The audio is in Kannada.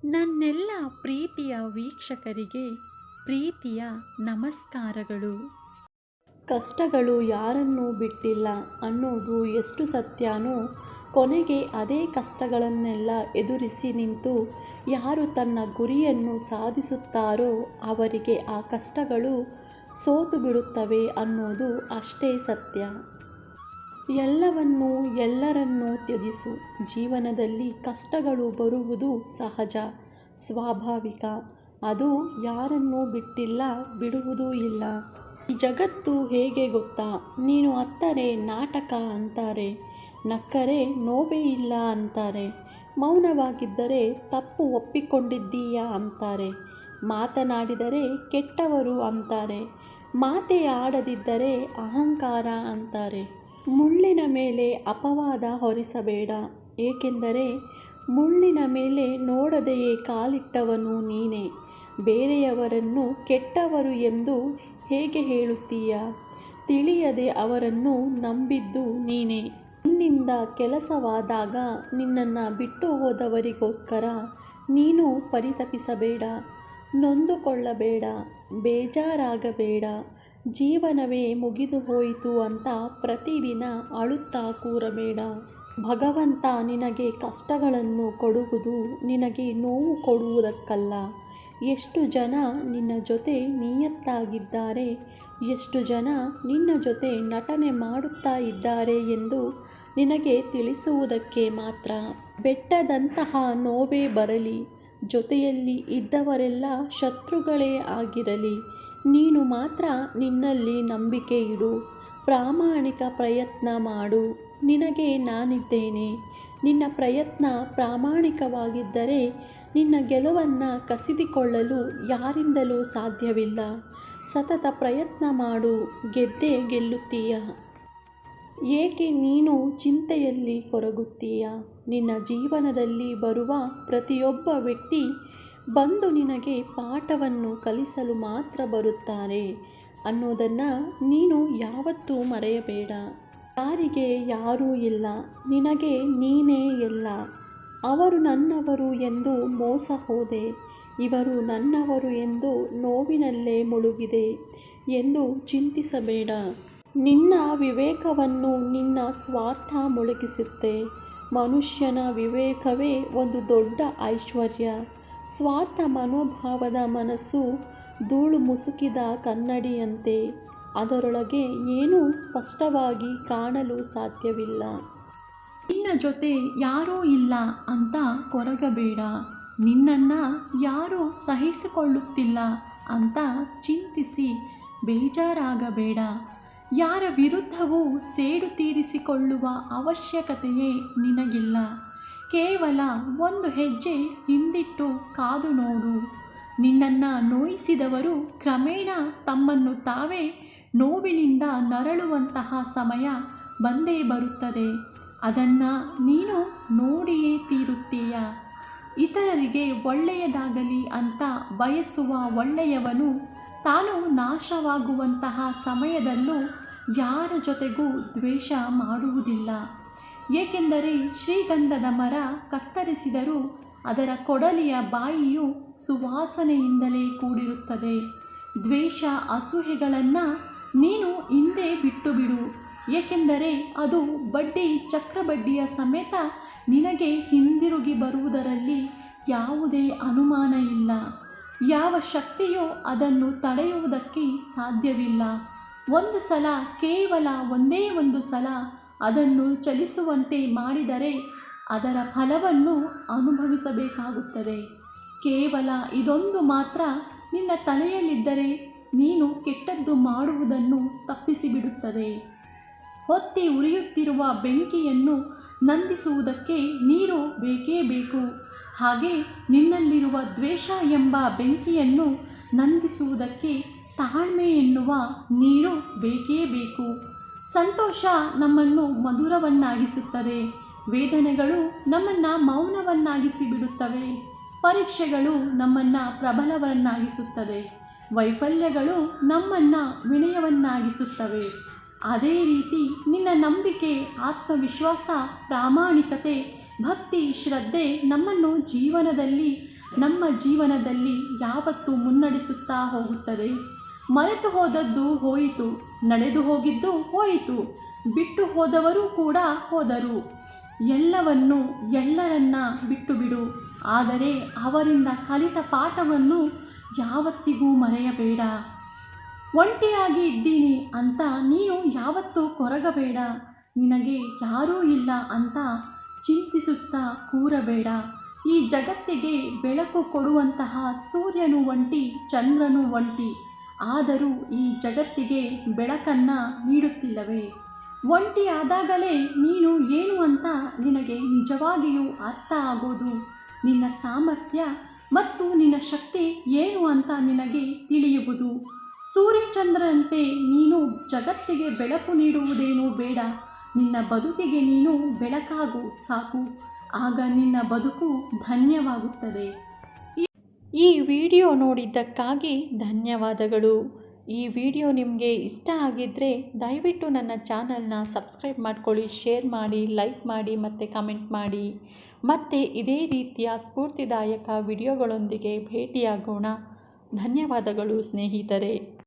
ನನ್ನೆಲ್ಲ ಪ್ರೀತಿಯ ವೀಕ್ಷಕರಿಗೆ ಪ್ರೀತಿಯ ನಮಸ್ಕಾರಗಳು. ಕಷ್ಟಗಳು ಯಾರನ್ನೂ ಬಿಟ್ಟಿಲ್ಲ ಅನ್ನೋದು ಎಷ್ಟು ಸತ್ಯನೋ, ಕೊನೆಗೆ ಅದೇ ಕಷ್ಟಗಳನ್ನೆಲ್ಲ ಎದುರಿಸಿ ನಿಂತು ಯಾರು ತನ್ನ ಗುರಿಯನ್ನು ಸಾಧಿಸುತ್ತಾರೋ ಅವರಿಗೆ ಆ ಕಷ್ಟಗಳು ಸೋತು ಬಿಡುತ್ತವೆ ಅನ್ನೋದು ಅಷ್ಟೇ ಸತ್ಯ. ಎಲ್ಲವನ್ನೂ ಎಲ್ಲರನ್ನೂ ತ್ಯಜಿಸು. ಜೀವನದಲ್ಲಿ ಕಷ್ಟಗಳು ಬರುವುದು ಸಹಜ, ಸ್ವಾಭಾವಿಕ. ಅದು ಯಾರನ್ನೂ ಬಿಟ್ಟಿಲ್ಲ, ಬಿಡುವುದೂ ಇಲ್ಲ. ಈ ಜಗತ್ತು ಹೇಗೆ ಗೊತ್ತಾ? ನೀನು ಅತ್ತರೆ ನಾಟಕ ಅಂತಾರೆ, ನಕ್ಕರೆ ನೋವೇ ಇಲ್ಲ ಅಂತಾರೆ, ಮೌನವಾಗಿದ್ದರೆ ತಪ್ಪು ಒಪ್ಪಿಕೊಂಡಿದ್ದೀಯಾ ಅಂತಾರೆ, ಮಾತನಾಡಿದರೆ ಕೆಟ್ಟವರು ಅಂತಾರೆ, ಮಾತೇ ಆಡದಿದ್ದರೆ ಅಹಂಕಾರ ಅಂತಾರೆ. ಮುಳ್ಳಿನ ಮೇಲೆ ಅಪವಾದ ಹೊರಿಸಬೇಡ, ಏಕೆಂದರೆ ಮುಳ್ಳಿನ ಮೇಲೆ ನೋಡದೆಯೇ ಕಾಲಿಟ್ಟವನು ನೀನೇ. ಬೇರೆಯವರನ್ನು ಕೆಟ್ಟವರು ಎಂದು ಹೇಗೆ ಹೇಳುತ್ತೀಯ? ತಿಳಿಯದೆ ಅವರನ್ನು ನಂಬಿದ್ದು ನೀನೇ. ನಿನ್ನಿಂದ ಕೆಲಸವಾದಾಗ ನಿನ್ನನ್ನು ಬಿಟ್ಟು ಹೋದವರಿಗೋಸ್ಕರ ನೀನು ಪರಿತಪಿಸಬೇಡ, ನೊಂದುಕೊಳ್ಳಬೇಡ, ಬೇಜಾರಾಗಬೇಡ. ಜೀವನವೇ ಮುಗಿದು ಹೋಯಿತು ಅಂತ ಪ್ರತಿದಿನ ಅಳುತ್ತಾ ಕೂರಬೇಡ. ಭಗವಂತ ನಿನಗೆ ಕಷ್ಟಗಳನ್ನು ಕೊಡುವುದು ನಿನಗೆ ನೋವು ಕೊಡುವುದಕ್ಕಲ್ಲ. ಎಷ್ಟು ಜನ ನಿನ್ನ ಜೊತೆ ನಿಯತ್ತಾಗಿದ್ದಾರೆ, ಎಷ್ಟು ಜನ ನಿನ್ನ ಜೊತೆ ನಟನೆ ಮಾಡುತ್ತಾ ಇದ್ದಾರೆ ಎಂದು ನಿನಗೆ ತಿಳಿಸುವುದಕ್ಕೆ ಮಾತ್ರ. ಬೆಟ್ಟದಂತಹ ನೋವೇ ಬರಲಿ, ಜೊತೆಯಲ್ಲಿ ಇದ್ದವರೆಲ್ಲ ಶತ್ರುಗಳೇ ಆಗಿರಲಿ, ನೀನು ಮಾತ್ರ ನಿನ್ನಲ್ಲಿ ನಂಬಿಕೆ ಇಡು, ಪ್ರಾಮಾಣಿಕ ಪ್ರಯತ್ನ ಮಾಡು. ನಿನಗೆ ನಾನಿದ್ದೇನೆ. ನಿನ್ನ ಪ್ರಯತ್ನ ಪ್ರಾಮಾಣಿಕವಾಗಿದ್ದರೆ ನಿನ್ನ ಗೆಲುವನ್ನು ಕಸಿದುಕೊಳ್ಳಲು ಯಾರಿಂದಲೂ ಸಾಧ್ಯವಿಲ್ಲ. ಸತತ ಪ್ರಯತ್ನ ಮಾಡು, ಗೆದ್ದೇ ಗೆಲ್ಲುತ್ತೀಯ. ಏಕೆ ನೀನು ಚಿಂತೆಯಲ್ಲಿ ಕೊರಗುತ್ತೀಯ? ನಿನ್ನ ಜೀವನದಲ್ಲಿ ಬರುವ ಪ್ರತಿಯೊಬ್ಬ ವ್ಯಕ್ತಿ ಬಂದು ನಿನಗೆ ಪಾಠವನ್ನು ಕಲಿಸಲು ಮಾತ್ರ ಬರುತ್ತಾರೆ ಅನ್ನೋದನ್ನು ನೀನು ಯಾವತ್ತೂ ಮರೆಯಬೇಡ. ಯಾರಿಗೆ ಯಾರೂ ಇಲ್ಲ, ನಿನಗೆ ನೀನೇ ಎಲ್ಲ. ಅವರು ನನ್ನವರು ಎಂದು ಮೋಸ ಹೋದೆ, ಇವರು ನನ್ನವರು ಎಂದು ನೋವಿನಲ್ಲೇ ಮುಳುಗಿದೆ ಎಂದು ಚಿಂತಿಸಬೇಡ. ನಿನ್ನ ವಿವೇಕವನ್ನು ನಿನ್ನ ಸ್ವಾರ್ಥ ಮುಳುಗಿಸುತ್ತೆ. ಮನುಷ್ಯನ ವಿವೇಕವೇ ಒಂದು ದೊಡ್ಡ ಐಶ್ವರ್ಯ. ಸ್ವಾರ್ಥ ಮನೋಭಾವದ ಮನಸ್ಸು ಧೂಳು ಮುಸುಕಿದ ಕನ್ನಡಿಯಂತೆ, ಅದರೊಳಗೆ ಏನೂ ಸ್ಪಷ್ಟವಾಗಿ ಕಾಣಲು ಸಾಧ್ಯವಿಲ್ಲ. ನಿನ್ನ ಜೊತೆ ಯಾರೂ ಇಲ್ಲ ಅಂತ ಕೊರಗಬೇಡ. ನಿನ್ನನ್ನು ಯಾರೂ ಸಹಿಸಿಕೊಳ್ಳುತ್ತಿಲ್ಲ ಅಂತ ಚಿಂತಿಸಿ ಬೇಜಾರಾಗಬೇಡ. ಯಾರ ವಿರುದ್ಧವೂ ಸೇಡು ತೀರಿಸಿಕೊಳ್ಳುವ ಅವಶ್ಯಕತೆಯೇ ನಿನಗಿಲ್ಲ. ಕೇವಲ ಒಂದು ಹೆಜ್ಜೆ ಹಿಂದಿಟ್ಟು ಕಾದು ನೋಡು. ನಿನ್ನನ್ನು ನೋಯಿಸಿದವರು ಕ್ರಮೇಣ ತಮ್ಮನ್ನು ತಾವೇ ನೋವಿನಿಂದ ನರಳುವಂತಹ ಸಮಯ ಬಂದೇ ಬರುತ್ತದೆ. ಅದನ್ನು ನೀನು ನೋಡಿಯೇ ತೀರುತ್ತೀಯ. ಇತರರಿಗೆ ಒಳ್ಳೆಯದಾಗಲಿ ಅಂತ ಬಯಸುವ ಒಳ್ಳೆಯವನು ತಾನು ನಾಶವಾಗುವಂತಹ ಸಮಯದಲ್ಲೂ ಯಾರ ಜೊತೆಗೂ ದ್ವೇಷ ಮಾಡುವುದಿಲ್ಲ. ಏಕೆಂದರೆ ಶ್ರೀಗಂಧದ ಮರ ಕತ್ತರಿಸಿದರೂ ಅದರ ಕೊಡಲಿಯ ಬಾಯಿಯು ಸುವಾಸನೆಯಿಂದಲೇ ಕೂಡಿರುತ್ತದೆ. ದ್ವೇಷ ಅಸೂಯೆಗಳನ್ನು ನೀನು ಹಿಂದೆ ಬಿಟ್ಟು ಬಿಡು, ಏಕೆಂದರೆ ಅದು ಬಡ್ಡಿ ಚಕ್ರಬಡ್ಡಿಯ ಸಮೇತ ನಿನಗೆ ಹಿಂದಿರುಗಿ ಬರುವುದರಲ್ಲಿ ಯಾವುದೇ ಅನುಮಾನ ಇಲ್ಲ. ಯಾವ ಶಕ್ತಿಯೂ ಅದನ್ನು ತಡೆಯುವುದಕ್ಕೆ ಸಾಧ್ಯವಿಲ್ಲ. ಒಂದು ಸಲ, ಕೇವಲ ಒಂದೇ ಒಂದು ಸಲ ಅದನ್ನು ಚಲಿಸುವಂತೆ ಮಾಡಿದರೆ ಅದರ ಫಲವನ್ನು ಅನುಭವಿಸಬೇಕಾಗುತ್ತದೆ. ಕೇವಲ ಇದೊಂದು ಮಾತ್ರ ನಿನ್ನ ತಲೆಯಲ್ಲಿದ್ದರೆ ನೀನು ಕೆಟ್ಟದ್ದು ಮಾಡುವುದನ್ನು ತಪ್ಪಿಸಿಬಿಡುತ್ತದೆ. ಹೊತ್ತಿ ಉರಿಯುತ್ತಿರುವ ಬೆಂಕಿಯನ್ನು ನಂದಿಸುವುದಕ್ಕೆ ನೀರು ಬೇಕೇ ಬೇಕು. ಹಾಗೆ ನಿನ್ನಲ್ಲಿರುವ ದ್ವೇಷ ಎಂಬ ಬೆಂಕಿಯನ್ನು ನಂದಿಸುವುದಕ್ಕೆ ತಾಳ್ಮೆ ಎನ್ನುವ ನೀರು ಬೇಕೇ ಬೇಕು. ಸಂತೋಷ ನಮ್ಮನ್ನು ಮಧುರವನ್ನಾಗಿಸುತ್ತದೆ. ವೇದನೆಗಳು ನಮ್ಮನ್ನು ಮೌನವನ್ನಾಗಿಸಿ ಬಿಡುತ್ತವೆ. ಪರೀಕ್ಷೆಗಳು ನಮ್ಮನ್ನು ಪ್ರಬಲವನ್ನಾಗಿಸುತ್ತದೆ. ವೈಫಲ್ಯಗಳು ನಮ್ಮನ್ನು ವಿನಯವನ್ನಾಗಿಸುತ್ತವೆ. ಅದೇ ರೀತಿ ನಿನ್ನ ನಂಬಿಕೆ, ಆತ್ಮವಿಶ್ವಾಸ, ಪ್ರಾಮಾಣಿಕತೆ, ಭಕ್ತಿ, ಶ್ರದ್ಧೆ ನಮ್ಮನ್ನು ಜೀವನದಲ್ಲಿ ನಮ್ಮ ಜೀವನದಲ್ಲಿ ಯಾವತ್ತೂ ಮುನ್ನಡೆಸುತ್ತಾ ಹೋಗುತ್ತದೆ. ಮರೆತು ಹೋದದ್ದು ಹೋಯಿತು, ನಡೆದು ಹೋಗಿದ್ದು ಹೋಯಿತು, ಬಿಟ್ಟು ಹೋದವರು ಕೂಡ ಹೋದರು. ಎಲ್ಲವನ್ನೂ ಎಲ್ಲರನ್ನ ಬಿಟ್ಟು ಬಿಡು, ಆದರೆ ಅವರಿಂದ ಕಲಿತ ಪಾಠವನ್ನು ಯಾವತ್ತಿಗೂ ಮರೆಯಬೇಡ. ಒಂಟಿಯಾಗಿ ಇದ್ದೀನಿ ಅಂತ ನೀನು ಯಾವತ್ತೂ ಕೊರಗಬೇಡ. ನಿನಗೆ ಯಾರೂ ಇಲ್ಲ ಅಂತ ಚಿಂತಿಸುತ್ತಾ ಕೂರಬೇಡ. ಈ ಜಗತ್ತಿಗೆ ಬೆಳಕು ಕೊಡುವಂತಹ ಸೂರ್ಯನು ಒಂಟಿ, ಚಂದ್ರನು ಒಂಟಿ. ಆದರೂ ಈ ಜಗತ್ತಿಗೆ ಬೆಳಕನ್ನು ನೀಡುತ್ತಿಲ್ಲವೇ? ಒಂಟಿ ಆದಾಗಲೇ ನೀನು ಏನು ಅಂತ ನಿನಗೆ ನಿಜವಾಗಿಯೂ ಅರ್ಥ ಆಗೋದು. ನಿನ್ನ ಸಾಮರ್ಥ್ಯ ಮತ್ತು ನಿನ್ನ ಶಕ್ತಿ ಏನು ಅಂತ ನಿನಗೆ ತಿಳಿಯುವುದು. ಸೂರ್ಯಚಂದ್ರರಂತೆ ನೀನು ಜಗತ್ತಿಗೆ ಬೆಳಕು ನೀಡುವುದೇನೂ ಬೇಡ. ನಿನ್ನ ಬದುಕಿಗೆ ನೀನು ಬೆಳಕಾಗು ಸಾಕು. ಆಗ ನಿನ್ನ ಬದುಕು ಧನ್ಯವಾಗುತ್ತದೆ. ಈ ವಿಡಿಯೋ ನೋಡಿದ್ದಕ್ಕಾಗಿ ಧನ್ಯವಾದಗಳು. ಈ ವಿಡಿಯೋ ನಿಮಗೆ ಇಷ್ಟ ಆಗಿದ್ದರೆ ದಯವಿಟ್ಟು ನನ್ನ ಚಾನಲ್ನ ಸಬ್ಸ್ಕ್ರೈಬ್ ಮಾಡ್ಕೊಳ್ಳಿ, ಶೇರ್ ಮಾಡಿ, ಲೈಕ್ ಮಾಡಿ ಮತ್ತು ಕಮೆಂಟ್ ಮಾಡಿ. ಮತ್ತೆ ಇದೇ ರೀತಿಯ ಸ್ಫೂರ್ತಿದಾಯಕ ವಿಡಿಯೋಗಳೊಂದಿಗೆ ಭೇಟಿಯಾಗೋಣ. ಧನ್ಯವಾದಗಳು ಸ್ನೇಹಿತರೆ.